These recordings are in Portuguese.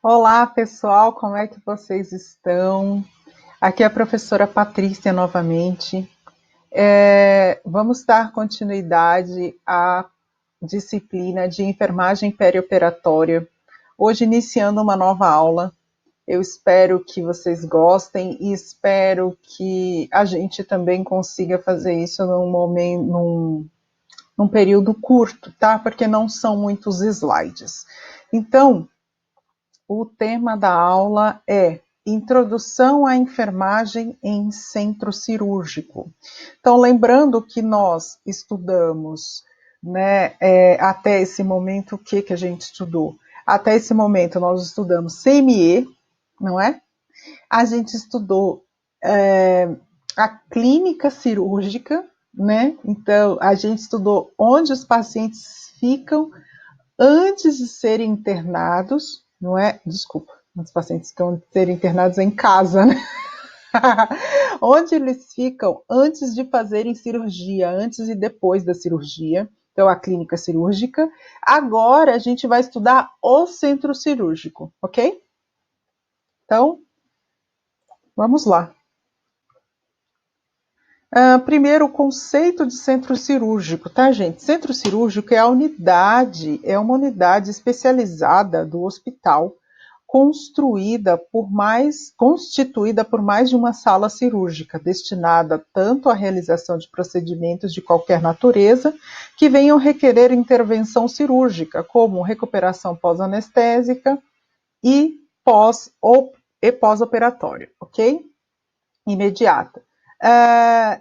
Olá, pessoal, como é que vocês estão? Aqui é a professora Patrícia novamente. Vamos dar continuidade à disciplina de enfermagem perioperatória. Hoje, iniciando uma nova aula. Eu espero que vocês gostem e espero que a gente também consiga fazer isso num período curto, tá? Porque não são muitos slides. Então, o tema da aula é Introdução à Enfermagem em Centro Cirúrgico. Então, lembrando que nós estudamos, né, até esse momento, o que a gente estudou? Até esse momento, nós estudamos CME, não é? A gente estudou a clínica cirúrgica, né? Então, a gente estudou onde os pacientes ficam antes de serem internados, não é? Desculpa, os pacientes que vão ser internados em casa, né? Onde eles ficam antes de fazerem cirurgia, antes e depois da cirurgia. Então, a clínica cirúrgica. Agora, a gente vai estudar o centro cirúrgico, ok? Então, vamos lá. Primeiro, o conceito de centro cirúrgico, tá, gente? Centro cirúrgico é uma unidade especializada do hospital constituída por mais de uma sala cirúrgica, destinada tanto à realização de procedimentos de qualquer natureza que venham requerer intervenção cirúrgica, como recuperação pós-anestésica e pós-operatória, ok? Imediata.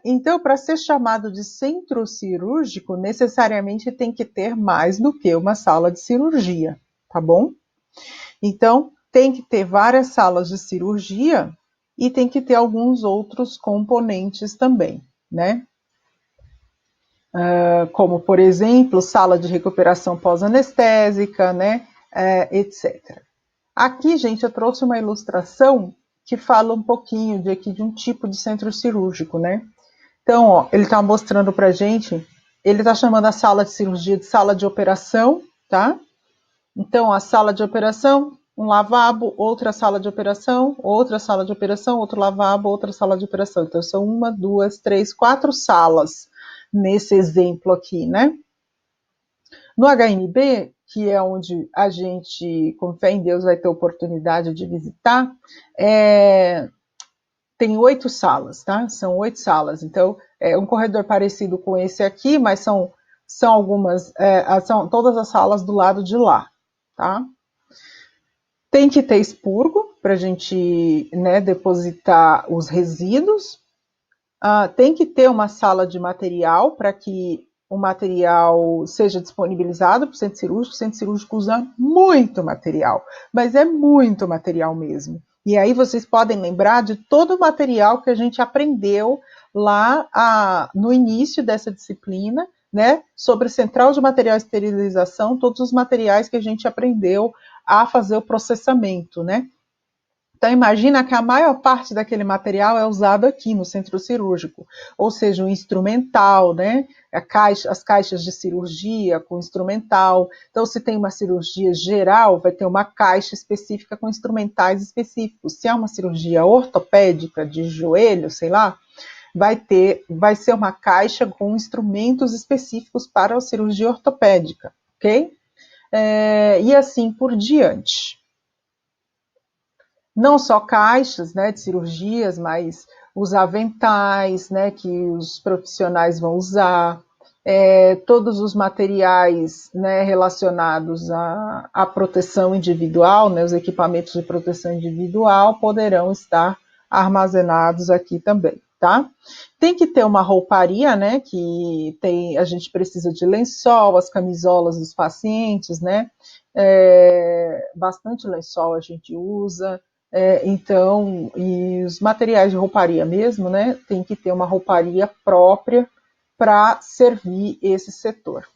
Então, para ser chamado de centro cirúrgico, necessariamente tem que ter mais do que uma sala de cirurgia, tá bom? Então, tem que ter várias salas de cirurgia e tem que ter alguns outros componentes também, né? Como, por exemplo, sala de recuperação pós-anestésica, né? Etc. Aqui, gente, eu trouxe uma ilustração que fala um pouquinho de um tipo de centro cirúrgico, né? Então, ó, ele está mostrando para a gente, ele está chamando a sala de cirurgia de sala de operação, tá? Então, a sala de operação, um lavabo, outra sala de operação, outra sala de operação, outro lavabo, outra sala de operação. Então, são uma, duas, três, quatro salas nesse exemplo aqui, né? No HNB, que é onde a gente, com fé em Deus, vai ter oportunidade de visitar, tem 8 salas, tá? São 8 salas. Então, é um corredor parecido com esse aqui, mas são algumas, são todas as salas do lado de lá, tá? Tem que ter expurgo para a gente, né, depositar os resíduos. Tem que ter uma sala de material para que o material seja disponibilizado para o centro cirúrgico. O centro cirúrgico usa muito material, mas é muito material mesmo. E aí vocês podem lembrar de todo o material que a gente aprendeu lá no início dessa disciplina, né, sobre central de material e esterilização, todos os materiais que a gente aprendeu a fazer o processamento, né? Então, imagina que a maior parte daquele material é usado aqui no centro cirúrgico, ou seja, o instrumental, né? As caixas de cirurgia com instrumental. Então, se tem uma cirurgia geral, vai ter uma caixa específica com instrumentais específicos. Se é uma cirurgia ortopédica de joelho, sei lá, vai ser uma caixa com instrumentos específicos para a cirurgia ortopédica, ok? E assim por diante. Não só caixas, né, de cirurgias, mas os aventais, né, que os profissionais vão usar, todos os materiais, né, relacionados à proteção individual, né, os equipamentos de proteção individual poderão estar armazenados aqui também, tá? Tem que ter uma rouparia, né, a gente precisa de lençol, as camisolas dos pacientes, né, bastante lençol a gente usa. Então, e os materiais de rouparia mesmo, né, tem que ter uma rouparia própria para servir esse setor.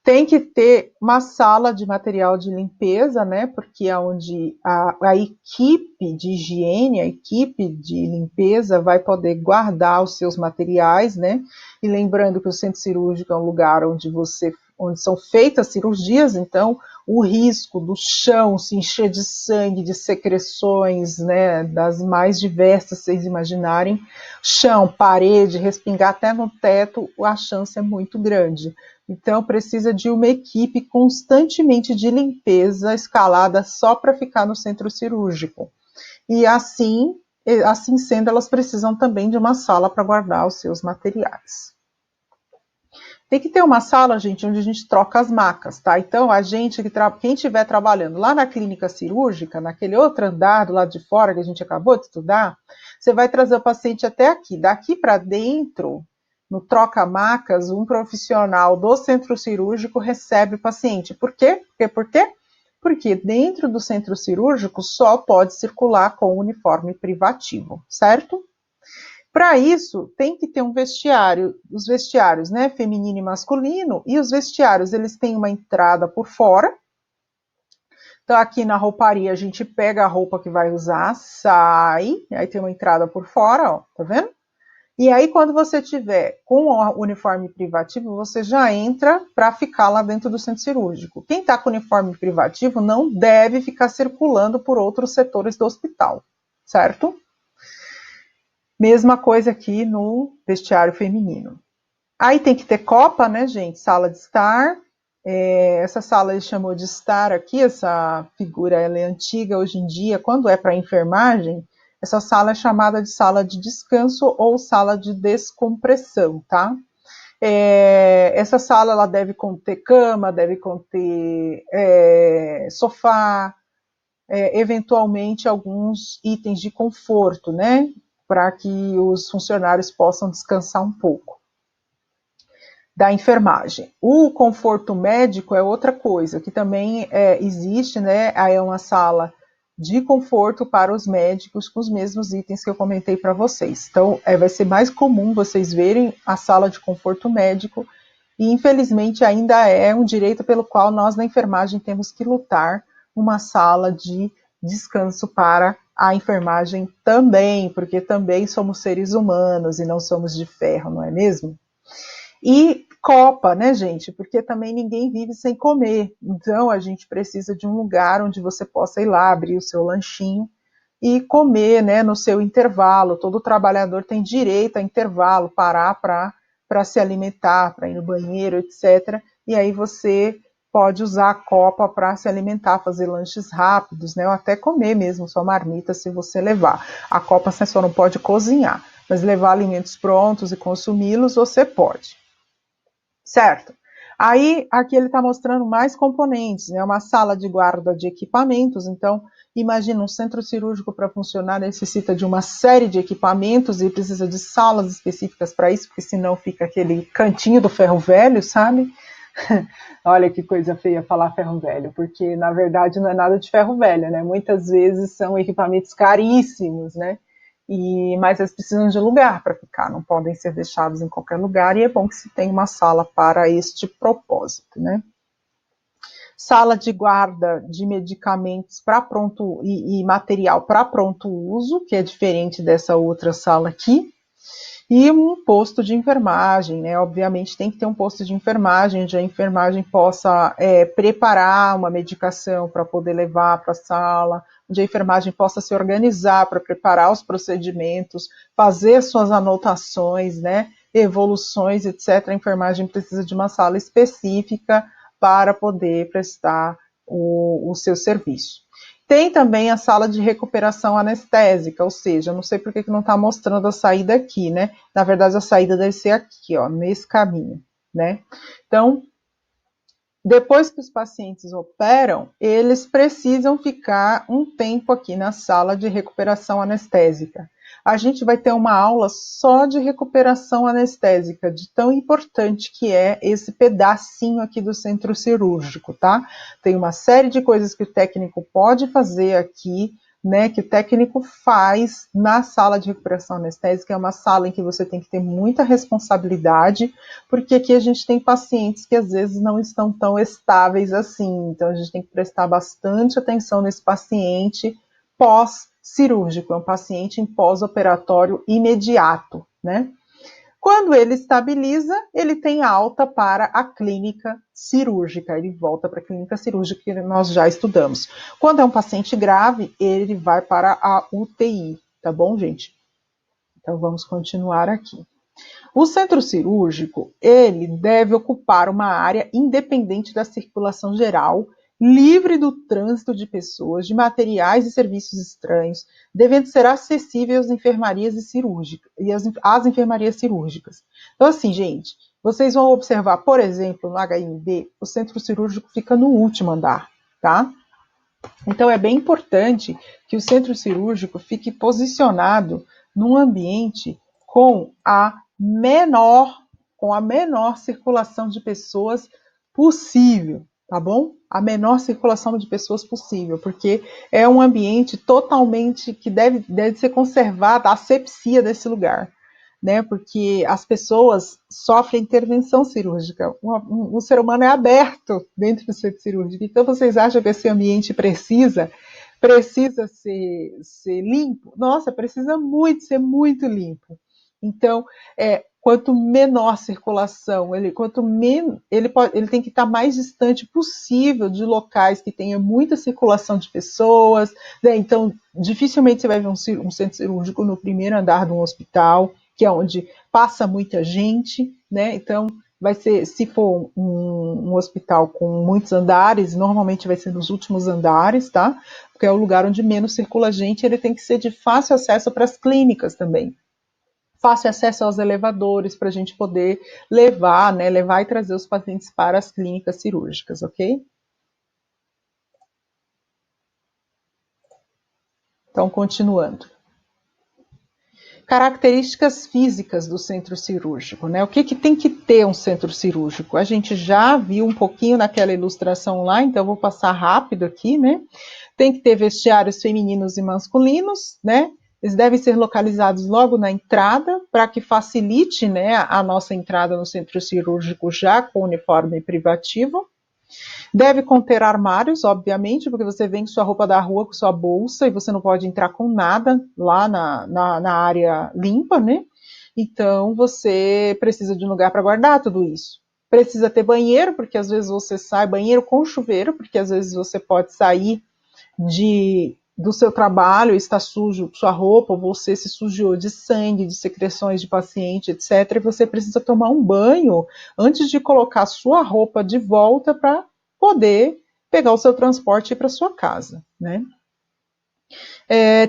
Tem que ter uma sala de material de limpeza, né, porque é onde a equipe de higiene, a equipe de limpeza vai poder guardar os seus materiais, né, e lembrando que o centro cirúrgico é um lugar onde você onde são feitas cirurgias, então o risco do chão se encher de sangue, de secreções, né, das mais diversas, vocês imaginarem, chão, parede, respingar até no teto, a chance é muito grande. Então precisa de uma equipe constantemente de limpeza escalada só para ficar no centro cirúrgico. E assim sendo, elas precisam também de uma sala para guardar os seus materiais. Tem que ter uma sala, gente, onde a gente troca as macas, tá? Então, a gente, quem estiver trabalhando lá na clínica cirúrgica, naquele outro andar do lado de fora que a gente acabou de estudar, você vai trazer o paciente até aqui. Daqui para dentro, no troca-macas, um profissional do centro cirúrgico recebe o paciente. Por quê? Por quê? Porque dentro do centro cirúrgico só pode circular com uniforme privativo, certo? Para isso, tem que ter um vestiário, os vestiários, né, feminino e masculino, e os vestiários, eles têm uma entrada por fora. Então, aqui na rouparia, a gente pega a roupa que vai usar, sai, aí tem uma entrada por fora, ó, tá vendo? E aí, quando você tiver com o uniforme privativo, você já entra para ficar lá dentro do centro cirúrgico. Quem está com uniforme privativo não deve ficar circulando por outros setores do hospital, certo? Mesma coisa aqui no vestiário feminino. Aí tem que ter copa, né, gente? Sala de estar. Essa sala ele chamou de estar aqui, essa figura ela é antiga hoje em dia. Quando é para enfermagem, essa sala é chamada de sala de descanso ou sala de descompressão, tá? Essa sala ela deve conter cama, deve conter sofá, eventualmente alguns itens de conforto, né? Para que os funcionários possam descansar um pouco. Da enfermagem. O conforto médico é outra coisa, que também existe, né? Aí é uma sala de conforto para os médicos com os mesmos itens que eu comentei para vocês. Então, vai ser mais comum vocês verem a sala de conforto médico e, infelizmente, ainda é um direito pelo qual nós, na enfermagem, temos que lutar, uma sala de descanso para a enfermagem também, porque também somos seres humanos e não somos de ferro, não é mesmo? E copa, né, gente? Porque também ninguém vive sem comer. Então, a gente precisa de um lugar onde você possa ir lá, abrir o seu lanchinho e comer, né, no seu intervalo. Todo trabalhador tem direito a intervalo, parar para se alimentar, para ir no banheiro, etc. E aí você pode usar a copa para se alimentar, fazer lanches rápidos, né, ou até comer mesmo sua marmita se você levar. A copa você só não pode cozinhar, mas levar alimentos prontos e consumi-los você pode. Certo. Aí, aqui ele está mostrando mais componentes, né? Uma sala de guarda de equipamentos. Então, imagina, um centro cirúrgico para funcionar necessita de uma série de equipamentos e precisa de salas específicas para isso, porque senão fica aquele cantinho do ferro velho, sabe? Olha que coisa feia falar ferro velho, porque na verdade não é nada de ferro velho, né? Muitas vezes são equipamentos caríssimos, né? Mas eles precisam de lugar para ficar, não podem ser deixados em qualquer lugar, e é bom que se tenha uma sala para este propósito, né? Sala de guarda de medicamentos para pronto e material para pronto uso, que é diferente dessa outra sala aqui. E um posto de enfermagem, né? Obviamente tem que ter um posto de enfermagem, onde a enfermagem possa preparar uma medicação para poder levar para a sala, onde a enfermagem possa se organizar para preparar os procedimentos, fazer suas anotações, né? Evoluções, etc. A enfermagem precisa de uma sala específica para poder prestar o seu serviço. Tem também a sala de recuperação anestésica, ou seja, não sei por que não está mostrando a saída aqui, né? Na verdade, a saída deve ser aqui, ó, nesse caminho, né? Então, depois que os pacientes operam, eles precisam ficar um tempo aqui na sala de recuperação anestésica. A gente vai ter uma aula só de recuperação anestésica, de tão importante que é esse pedacinho aqui do centro cirúrgico, tá? Tem uma série de coisas que o técnico pode fazer aqui, né, que o técnico faz na sala de recuperação anestésica. É uma sala em que você tem que ter muita responsabilidade, porque aqui a gente tem pacientes que às vezes não estão tão estáveis assim, então a gente tem que prestar bastante atenção nesse paciente pós-cirúrgico, é um paciente em pós-operatório imediato, né? Quando ele estabiliza, ele tem alta para a clínica cirúrgica, ele volta para a clínica cirúrgica que nós já estudamos. Quando é um paciente grave, ele vai para a UTI, tá bom, gente? Então vamos continuar aqui. O centro cirúrgico, ele deve ocupar uma área independente da circulação geral, livre do trânsito de pessoas, de materiais e serviços estranhos, devendo ser acessível às enfermarias cirúrgicas e às enfermarias cirúrgicas. Então, assim, gente, vocês vão observar, por exemplo, no HMB, o centro cirúrgico fica no último andar, tá? Então, é bem importante que o centro cirúrgico fique posicionado num ambiente com a menor circulação de pessoas possível, tá bom? A menor circulação de pessoas possível, porque é um ambiente totalmente que deve ser conservada a asepsia desse lugar, né? Porque as pessoas sofrem intervenção cirúrgica. O ser humano é aberto dentro do centro cirúrgico. Então, vocês acham que esse ambiente precisa ser limpo? Nossa, precisa muito ser muito limpo. Então, quanto menor circulação, ele tem que estar mais distante possível de locais que tenha muita circulação de pessoas, né? Então, dificilmente você vai ver um centro cirúrgico no primeiro andar de um hospital, que é onde passa muita gente, né? Então, vai ser, se for um hospital com muitos andares, normalmente vai ser nos últimos andares, tá? Porque é o lugar onde menos circula gente, ele tem que ser de fácil acesso para as clínicas também. Fácil acesso aos elevadores para a gente poder levar e trazer os pacientes para as clínicas cirúrgicas, ok? Então, continuando. Características físicas do centro cirúrgico, né? O que tem que ter um centro cirúrgico? A gente já viu um pouquinho naquela ilustração lá, então eu vou passar rápido aqui, né? Tem que ter vestiários femininos e masculinos, né? Eles devem ser localizados logo na entrada, para que facilite, né, a nossa entrada no centro cirúrgico já com uniforme privativo. Deve conter armários, obviamente, porque você vem com sua roupa da rua, com sua bolsa, e você não pode entrar com nada lá na área limpa, né? Então, você precisa de um lugar para guardar tudo isso. Precisa ter banheiro, porque às vezes você sai, banheiro com chuveiro, porque às vezes você pode sair do seu trabalho, está sujo sua roupa, você se sujou de sangue, de secreções de paciente, etc. E você precisa tomar um banho antes de colocar a sua roupa de volta para poder pegar o seu transporte e ir para sua casa, né?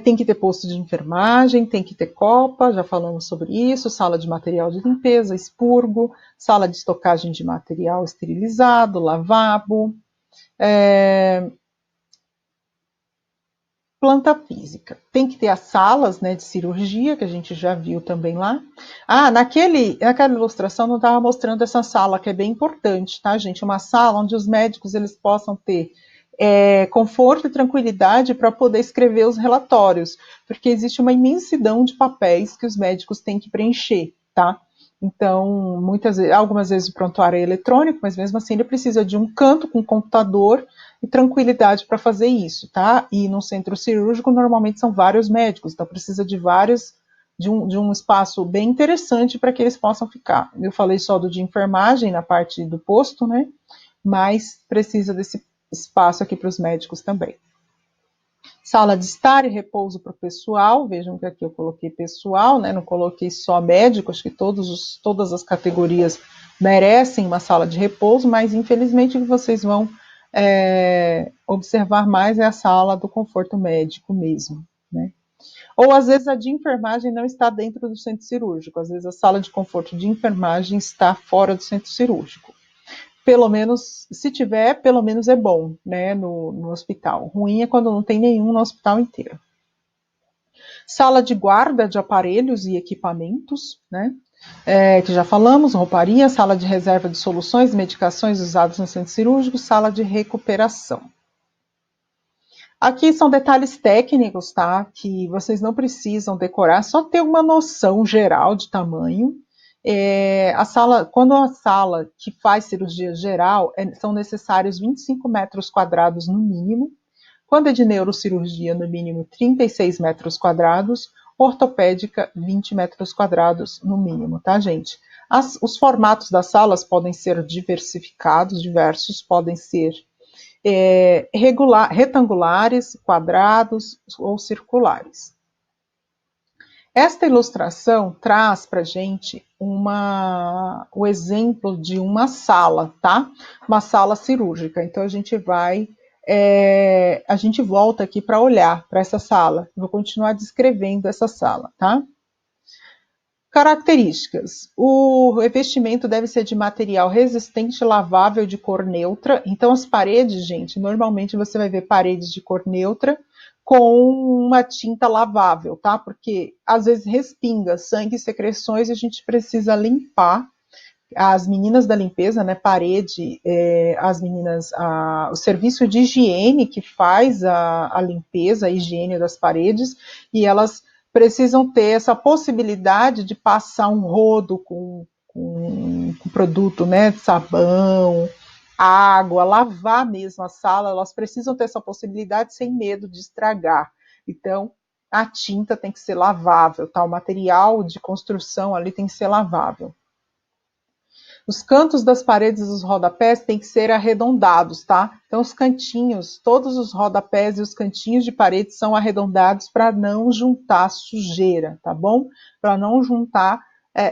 Tem que ter posto de enfermagem, tem que ter copa, já falamos sobre isso, sala de material de limpeza, expurgo, sala de estocagem de material esterilizado, lavabo, planta física. Tem que ter as salas, né, de cirurgia, que a gente já viu também lá. Naquela ilustração não estava mostrando essa sala, que é bem importante, tá, gente? Uma sala onde os médicos eles possam ter conforto e tranquilidade para poder escrever os relatórios, porque existe uma imensidão de papéis que os médicos têm que preencher, tá? Então, algumas vezes o prontuário é eletrônico, mas mesmo assim ele precisa de um canto com computador e tranquilidade para fazer isso, tá? E no centro cirúrgico normalmente são vários médicos, então precisa de um espaço bem interessante para que eles possam ficar. Eu falei só do de enfermagem na parte do posto, né? Mas precisa desse espaço aqui para os médicos também. Sala de estar e repouso para o pessoal, vejam que aqui eu coloquei pessoal, né? Não coloquei só médico, acho que todas as categorias merecem uma sala de repouso, mas infelizmente o que vocês vão observar mais é a sala do conforto médico mesmo, né? Ou às vezes a de enfermagem não está dentro do centro cirúrgico, às vezes a sala de conforto de enfermagem está fora do centro cirúrgico. Pelo menos, se tiver, pelo menos é bom, né, no hospital. Ruim é quando não tem nenhum no hospital inteiro. Sala de guarda de aparelhos e equipamentos, né, que já falamos, rouparia, sala de reserva de soluções e medicações usadas no centro cirúrgico, sala de recuperação. Aqui são detalhes técnicos, tá, que vocês não precisam decorar, só ter uma noção geral de tamanho. Quando a sala que faz cirurgia geral, são necessários 25 metros quadrados no mínimo. Quando é de neurocirurgia, no mínimo 36 metros quadrados, ortopédica 20 metros quadrados no mínimo, tá, gente? Os formatos das salas podem ser diversificados, diversos, podem ser retangulares, quadrados ou circulares. Esta ilustração traz para a gente o exemplo de uma sala, tá? Uma sala cirúrgica. Então a gente a gente volta aqui para olhar para essa sala. Vou continuar descrevendo essa sala, tá? Características. O revestimento deve ser de material resistente, lavável, de cor neutra. Então, as paredes, gente, normalmente você vai ver paredes de cor neutra com uma tinta lavável, tá? Porque às vezes respinga sangue e secreções e a gente precisa limpar. As meninas da limpeza, né, parede, as meninas, o serviço de higiene que faz a limpeza, a higiene das paredes, e elas precisam ter essa possibilidade de passar um rodo com produto, né, sabão, água, lavar mesmo a sala, elas precisam ter essa possibilidade sem medo de estragar. Então, a tinta tem que ser lavável, tá? O material de construção ali tem que ser lavável. Os cantos das paredes dos rodapés têm que ser arredondados, tá? Então, os cantinhos, todos os rodapés e os cantinhos de parede são arredondados para não juntar sujeira, tá bom? Para não juntar,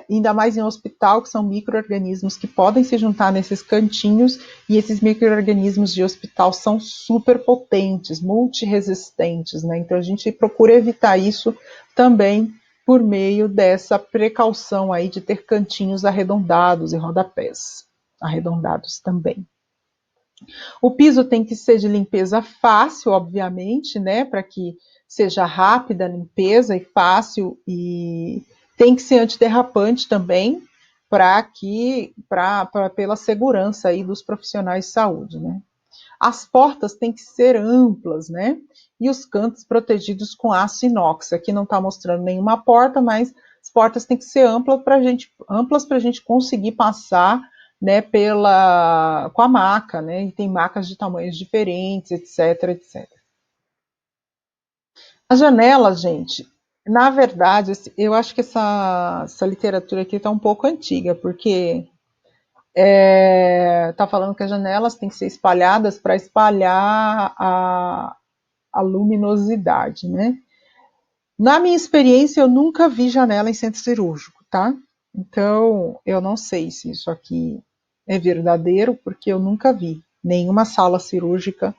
ainda mais em hospital, que são micro-organismos que podem se juntar nesses cantinhos, e esses micro-organismos de hospital são super potentes, multiresistentes, né? Então, a gente procura evitar isso também por meio dessa precaução aí de ter cantinhos arredondados e rodapés arredondados também. O piso tem que ser de limpeza fácil, obviamente, né, para que seja rápida a limpeza e fácil, e tem que ser antiderrapante também, pela segurança aí dos profissionais de saúde, né? As portas têm que ser amplas, né? E os cantos protegidos com aço inox. Aqui não está mostrando nenhuma porta, mas as portas têm que ser amplas para a gente conseguir passar, né, com a maca, né? E tem macas de tamanhos diferentes, etc, etc. A janela, gente, na verdade, eu acho que essa literatura aqui está um pouco antiga, porque está falando que as janelas têm que ser espalhadas para espalhar a luminosidade, né? Na minha experiência, eu nunca vi janela em centro cirúrgico, tá? Então, eu não sei se isso aqui é verdadeiro, porque eu nunca vi nenhuma sala cirúrgica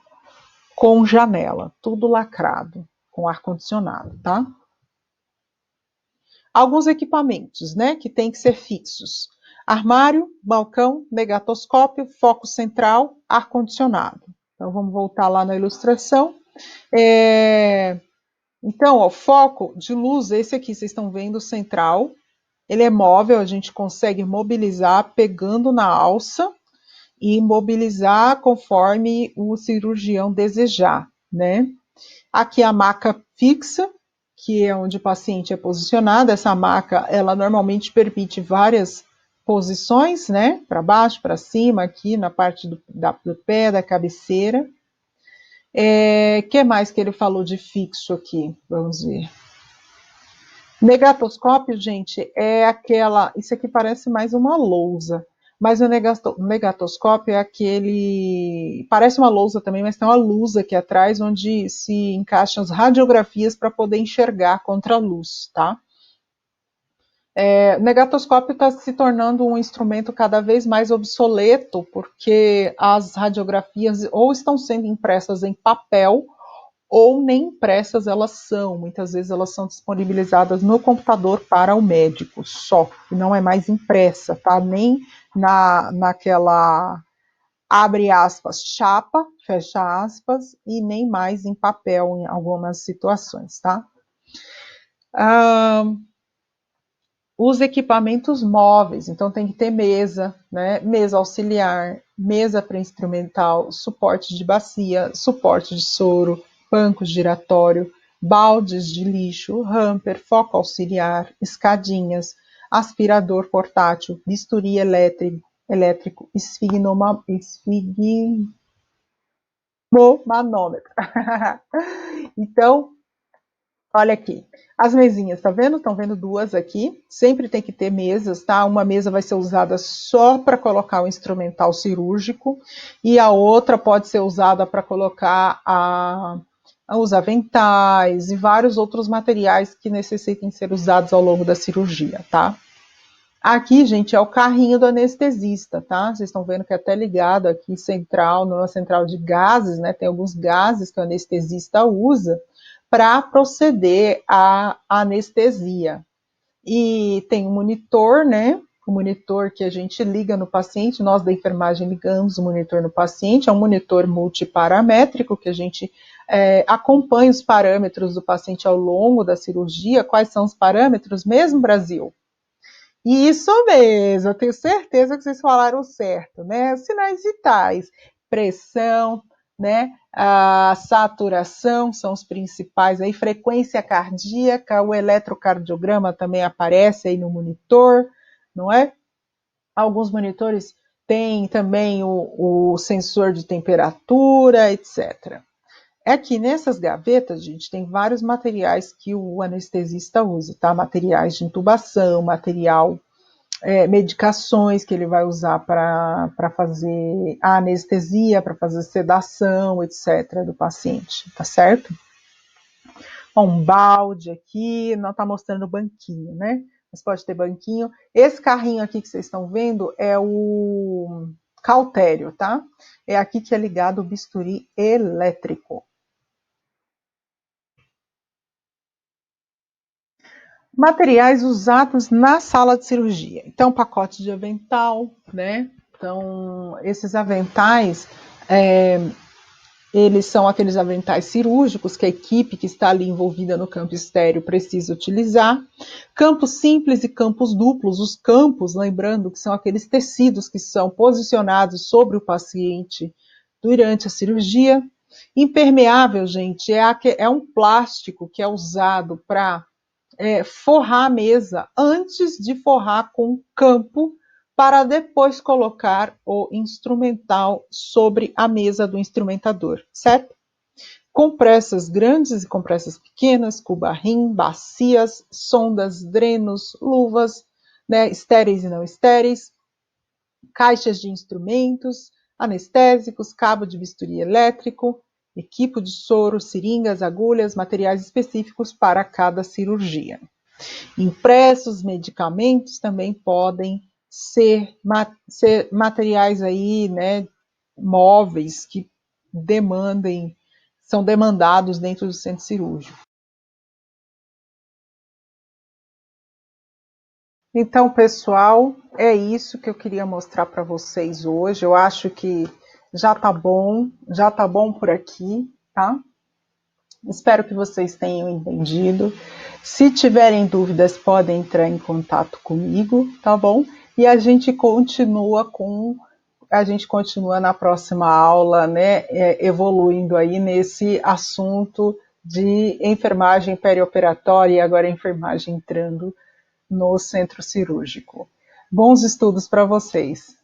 com janela, tudo lacrado, com ar-condicionado, tá? Alguns equipamentos, né, que tem que ser fixos. Armário, balcão, negatoscópio, foco central, ar-condicionado. Então, vamos voltar lá na ilustração. Então, o foco de luz, esse aqui, vocês estão vendo, central. Ele é móvel, a gente consegue mobilizar pegando na alça e mobilizar conforme o cirurgião desejar, né? Aqui a maca fixa, que é onde o paciente é posicionado. Essa maca, ela normalmente permite várias posições, né? Para baixo, para cima, aqui na parte do pé, da cabeceira. Que mais que ele falou de fixo aqui? Vamos ver. Negatoscópio, gente, é aquela. Isso aqui parece mais uma lousa. Mas o negatoscópio é aquele. Parece uma lousa também, mas tem uma luz aqui atrás onde se encaixam as radiografias para poder enxergar contra a luz, tá? O negatoscópio está se tornando um instrumento cada vez mais obsoleto, porque as radiografias ou estão sendo impressas em papel, ou nem impressas elas são. Muitas vezes elas são disponibilizadas no computador para o médico só, e não é mais impressa, tá? Nem naquela, abre aspas, chapa, fecha aspas, e nem mais em papel em algumas situações, tá? Os equipamentos móveis, então tem que ter mesa, né? Mesa auxiliar, mesa pré-instrumental, suporte de bacia, suporte de soro, banco giratório, baldes de lixo, hamper, foco auxiliar, escadinhas, aspirador portátil, bisturi elétrico, esfigmomanômetro. Então, Olha aqui, as mesinhas, tá vendo? Estão vendo duas aqui. Sempre tem que ter mesas, tá? Uma mesa vai ser usada só para colocar o instrumental cirúrgico e a outra pode ser usada para colocar os aventais e vários outros materiais que necessitem ser usados ao longo da cirurgia, tá? Aqui, gente, é o carrinho do anestesista, tá? Vocês estão vendo que é até ligado aqui central, numa central de gases, né? Tem alguns gases que o anestesista usa para proceder à anestesia. E tem um monitor, né? O monitor que a gente liga no paciente, nós da enfermagem ligamos o monitor no paciente, é um monitor multiparamétrico que a gente acompanha os parâmetros do paciente ao longo da cirurgia. Quais são os parâmetros mesmo, Brasil? Isso mesmo, eu tenho certeza que vocês falaram certo, né? Os sinais vitais, pressão, né? A saturação são os principais aí, frequência cardíaca, o eletrocardiograma também aparece aí no monitor, não é? Alguns monitores têm também o sensor de temperatura, etc. Aqui nessas gavetas, gente, tem vários materiais que o anestesista usa, tá? Materiais de intubação, material medicações que ele vai usar para fazer a anestesia, para fazer sedação, etc., do paciente, tá certo? Um balde aqui, não está mostrando banquinho, né? Mas pode ter banquinho. Esse carrinho aqui que vocês estão vendo é o cautério, tá? É aqui que é ligado o bisturi elétrico. Materiais usados na sala de cirurgia. Então, pacote de avental, né? Então, esses aventais, eles são aqueles aventais cirúrgicos que a equipe que está ali envolvida no campo estéreo precisa utilizar. Campos simples e campos duplos. Os campos, lembrando que são aqueles tecidos que são posicionados sobre o paciente durante a cirurgia. Impermeável, gente, é um plástico que é usado para forrar a mesa antes de forrar com campo para depois colocar o instrumental sobre a mesa do instrumentador, certo? Compressas grandes e compressas pequenas, cubarrim, bacias, sondas, drenos, luvas, né, estéreis e não estéreis, caixas de instrumentos, anestésicos, cabo de bisturi elétrico, equipo de soro, seringas, agulhas, materiais específicos para cada cirurgia. Impressos, medicamentos também podem ser materiais aí, né, móveis que são demandados dentro do centro cirúrgico. Então, pessoal, é isso que eu queria mostrar para vocês hoje. Eu acho que já tá bom por aqui, tá? Espero que vocês tenham entendido. Se tiverem dúvidas, podem entrar em contato comigo, tá bom? E a gente continua na próxima aula, né, evoluindo aí nesse assunto de enfermagem perioperatória e agora enfermagem entrando no centro cirúrgico. Bons estudos para vocês.